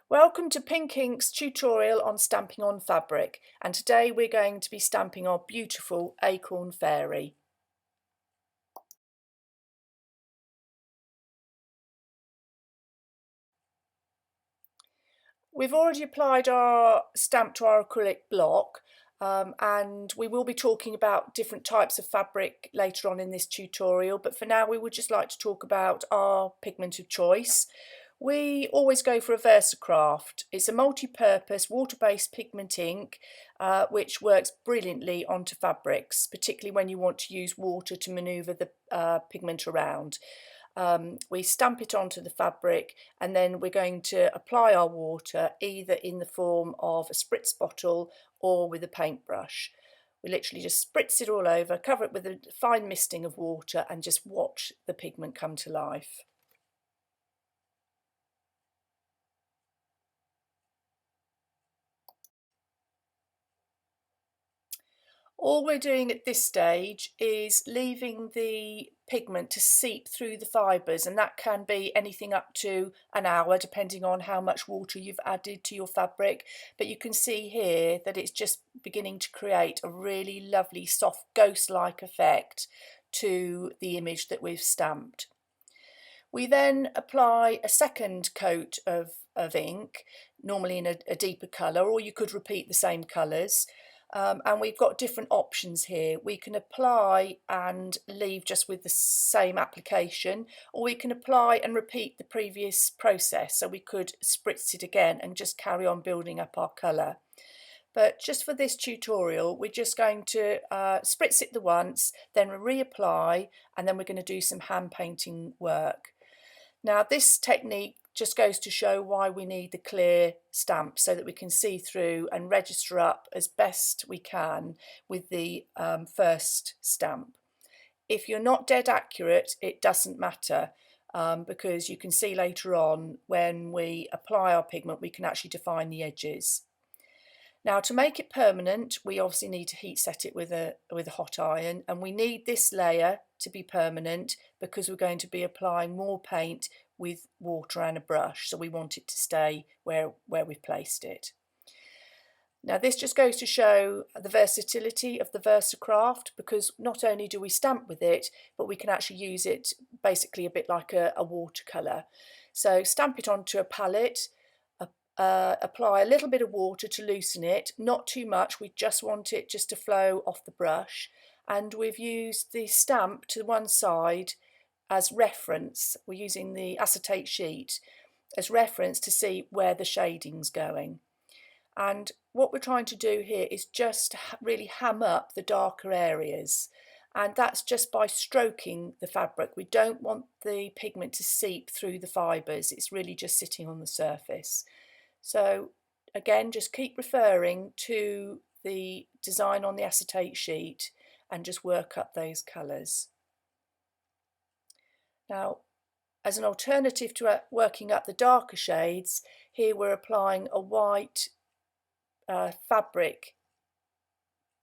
Welcome to Pink Ink's tutorial on stamping on fabric, and today we're going to be stamping our beautiful acorn fairy. We've already applied our stamp to our acrylic block, and we will be talking about different types of fabric later on in this tutorial, but for now we would just like to talk about our pigment of choice. We always go for a VersaCraft. It's a multi-purpose water-based pigment ink which works brilliantly onto fabrics, particularly when you want to use water to manoeuvre the pigment around. We stamp it onto the fabric and then we're going to apply our water either in the form of a spritz bottle or with a paintbrush. We literally just spritz it all over, cover it with a fine misting of water and just watch the pigment come to life. All we're doing at this stage is leaving the pigment to seep through the fibres, and that can be anything up to an hour depending on how much water you've added to your fabric. But you can see here that it's just beginning to create a really lovely soft ghost-like effect to the image that we've stamped. We then apply a second coat of ink, normally in a deeper colour, or you could repeat the same colours. And we've got different options here. We can apply and leave just with the same application, or we can apply and repeat the previous process. So we could spritz it again and just carry on building up our colour. But just for this tutorial, we're just going to spritz it the once, then reapply, and then we're going to do some hand painting work. Now this technique just goes to show why we need the clear stamp so that we can see through and register up as best we can with the first stamp. If you're not dead accurate, it doesn't matter because you can see later on when we apply our pigment we can actually define the edges. Now to make it permanent we obviously need to heat set it with a hot iron, and we need this layer to be permanent because we're going to be applying more paint with water and a brush, so we want it to stay where we've placed it. Now this just goes to show the versatility of the VersaCraft, because not only do we stamp with it but we can actually use it basically a bit like a watercolour. So stamp it onto a palette, apply a little bit of water to loosen it, not too much, we just want it just to flow off the brush, and we've used the stamp to one side as reference. We're using the acetate sheet as reference to see where the shading's going. And what we're trying to do here is just really ham up the darker areas, and that's just by stroking the fabric. We don't want the pigment to seep through the fibres, it's really just sitting on the surface. So again, just keep referring to the design on the acetate sheet and just work up those colours. Now, as an alternative to working up the darker shades, here we're applying a white fabric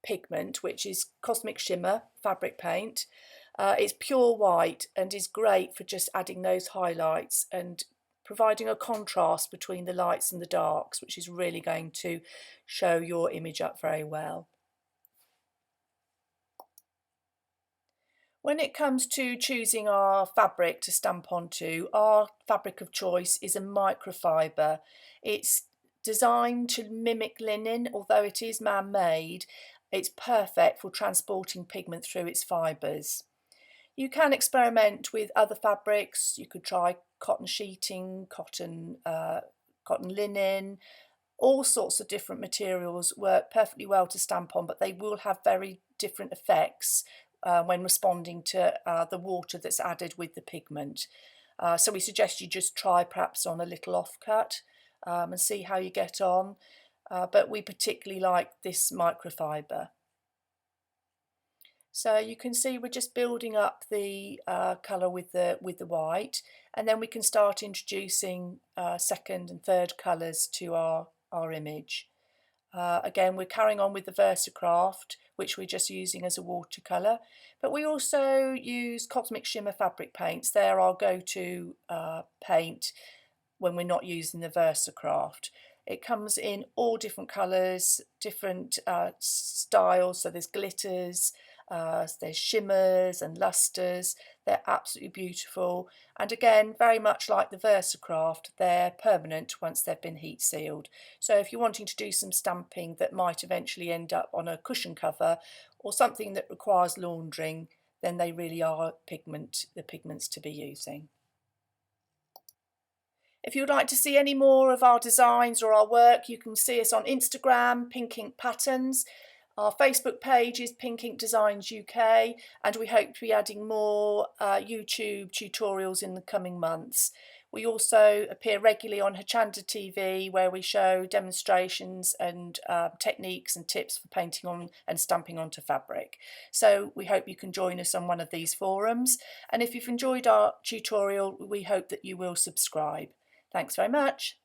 pigment, which is Cosmic Shimmer fabric paint. It's pure white and is great for just adding those highlights and providing a contrast between the lights and the darks, which is really going to show your image up very well. When it comes to choosing our fabric to stamp onto, our fabric of choice is a microfiber. It's designed to mimic linen, although it is man-made. It's perfect for transporting pigment through its fibres. You can experiment with other fabrics. You could try cotton sheeting, cotton linen. All sorts of different materials work perfectly well to stamp on, but they will have very different effects when responding to the water that's added with the pigment. So we suggest you just try perhaps on a little offcut and see how you get on. But we particularly like this microfiber. So you can see we're just building up the colour with the white, and then we can start introducing second and third colours to our image. Again, we're carrying on with the VersaCraft, which we're just using as a watercolour, but we also use Cosmic Shimmer fabric paints. They're our go-to paint. when we're not using the VersaCraft. It comes in all different colours, different styles, so there's glitters, there's shimmers and lustres. They're absolutely beautiful, and again, very much like the VersaCraft, they're permanent once they've been heat sealed. So if you're wanting to do some stamping that might eventually end up on a cushion cover or something that requires laundering, then they really are the pigments to be using. If you would like to see any more of our designs or our work, you can see us on Instagram, Pink Ink Patterns. Our Facebook page is Pink Ink Designs UK, and we hope to be adding more YouTube tutorials in the coming months. We also appear regularly on Hachanda TV, where we show demonstrations and techniques and tips for painting on and stamping onto fabric. So we hope you can join us on one of these forums. And if you've enjoyed our tutorial, we hope that you will subscribe. Thanks very much.